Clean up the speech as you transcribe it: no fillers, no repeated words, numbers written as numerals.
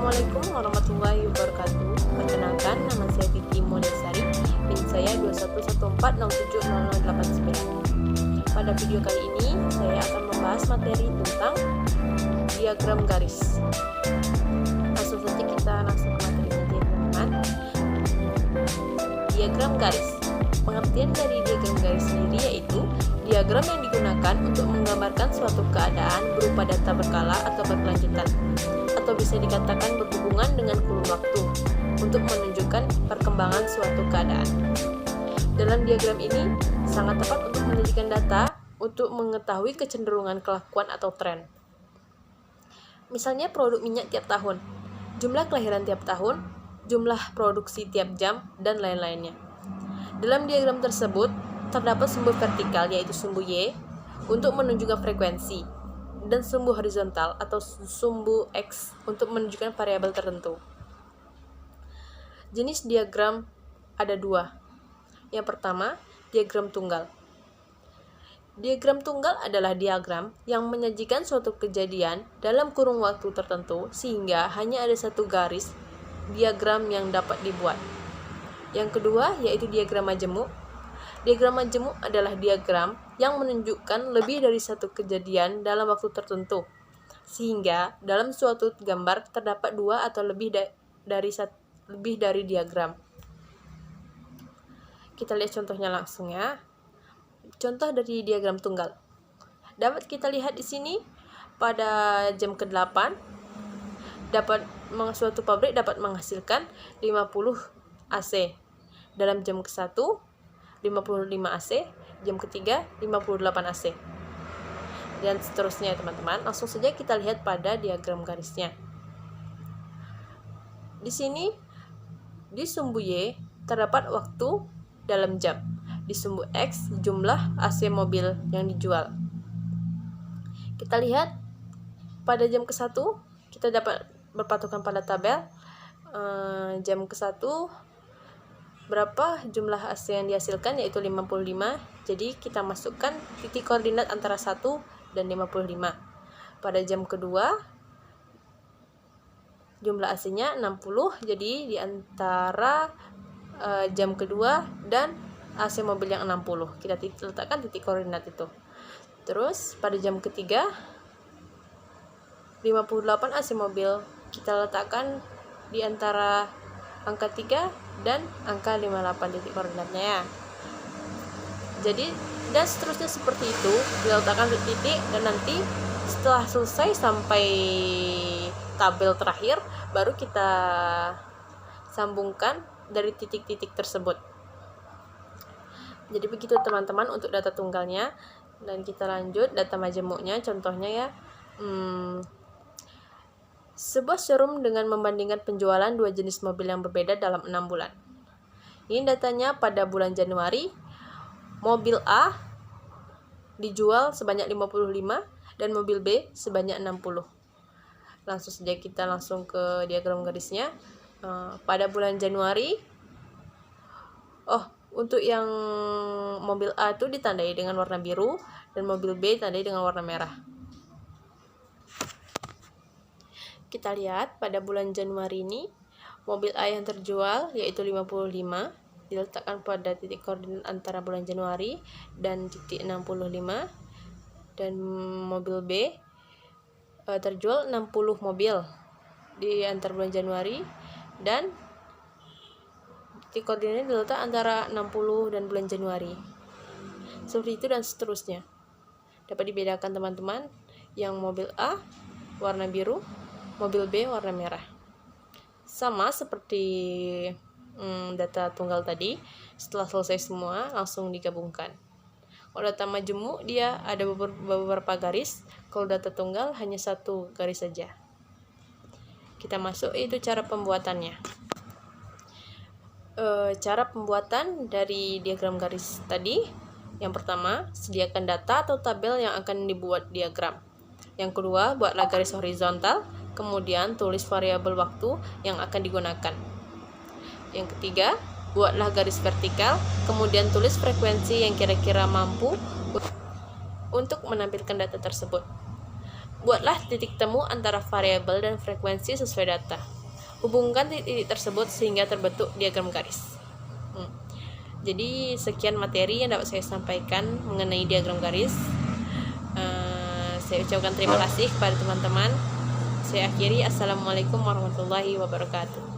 Assalamualaikum warahmatullahi wabarakatuh. Perkenalkan, nama saya Vicky Mulyasari, PIN saya 2114070089. Pada video kali ini, saya akan membahas materi tentang diagram garis. Langsung saja kita langsung ke materinya, teman-teman. Diagram garis. Pengertian dari diagram garis sendiri yaitu diagram yang digunakan untuk menggambarkan suatu keadaan berupa data berkala atau berkelanjutan, atau bisa dikatakan berhubungan dengan kurun waktu untuk menunjukkan perkembangan suatu keadaan. Dalam diagram ini sangat tepat untuk menjadikan data untuk mengetahui kecenderungan kelakuan atau tren. Misalnya produk minyak tiap tahun, jumlah kelahiran tiap tahun, jumlah produksi tiap jam, dan lain-lainnya. Dalam diagram tersebut terdapat sumbu vertikal yaitu sumbu Y untuk menunjukkan frekuensi, dan sumbu horizontal atau sumbu X untuk menunjukkan variabel tertentu. Jenis diagram ada dua. Yang pertama, diagram tunggal. Diagram tunggal adalah diagram yang menyajikan suatu kejadian dalam kurun waktu tertentu sehingga hanya ada satu garis diagram yang dapat dibuat. Yang kedua yaitu diagram majemuk. Diagram majemuk adalah diagram yang menunjukkan lebih dari satu kejadian dalam waktu tertentu, sehingga dalam suatu gambar terdapat dua atau lebih dari diagram. Kita lihat contohnya langsung ya. Contoh dari diagram tunggal. Dapat kita lihat di sini pada jam ke-8 suatu pabrik dapat menghasilkan 50 AC. Dalam jam ke-1 55 AC, jam ketiga 58 AC. Dan seterusnya teman-teman. Langsung saja kita lihat pada diagram garisnya. Di sini di sumbu Y terdapat waktu dalam jam. Di sumbu X jumlah AC mobil yang dijual. Kita lihat pada jam ke-1 kita dapat berpatokan pada tabel jam ke-1 berapa jumlah AC yang dihasilkan yaitu 55. Jadi kita masukkan titik koordinat antara 1 dan 55. Pada jam kedua jumlah AC-nya 60. Jadi di antara jam kedua dan AC mobil yang 60 kita letakkan titik koordinat itu. Terus pada jam ketiga 58 AC mobil kita letakkan di antara angka 3 dan angka 58 titik koordinatnya ya. Jadi dan seterusnya seperti itu diletakkan titik, dan nanti setelah selesai sampai tabel terakhir baru kita sambungkan dari titik-titik tersebut. Jadi begitu teman-teman untuk data tunggalnya. Dan kita lanjut data majemuknya, contohnya ya. Sebuah showroom dengan membandingkan penjualan dua jenis mobil yang berbeda dalam 6 bulan. Ini datanya pada bulan Januari. Mobil A dijual sebanyak 55 dan mobil B sebanyak 60. Langsung saja kita langsung ke diagram garisnya. Pada bulan Januari, untuk yang mobil A itu ditandai dengan warna biru dan mobil B ditandai dengan warna merah. Kita lihat pada bulan Januari ini mobil A yang terjual yaitu 55 diletakkan pada titik koordinat antara bulan Januari dan titik 65, dan mobil B terjual 60 mobil di antara bulan Januari dan titik koordinatnya diletak antara 60 dan bulan Januari. Seperti itu dan seterusnya. Dapat dibedakan teman-teman, yang mobil A warna biru, mobil B warna merah. Sama seperti data tunggal tadi, setelah selesai semua langsung digabungkan. Kalau data majemuk dia ada beberapa garis, kalau data tunggal hanya satu garis saja. Kita masuk itu cara pembuatannya. Cara pembuatan dari diagram garis tadi, yang pertama sediakan data atau tabel yang akan dibuat diagram. Yang kedua, buatlah garis horizontal, kemudian tulis variabel waktu yang akan digunakan. Yang ketiga, buatlah garis vertikal, kemudian tulis frekuensi yang kira-kira mampu untuk menampilkan data tersebut. Buatlah titik temu antara variabel dan frekuensi sesuai data. Hubungkan titik tersebut sehingga terbentuk diagram garis. Jadi sekian materi yang dapat saya sampaikan mengenai diagram garis. Saya ucapkan terima kasih kepada teman-teman. Saya akhiri, assalamualaikum warahmatullahi wabarakatuh.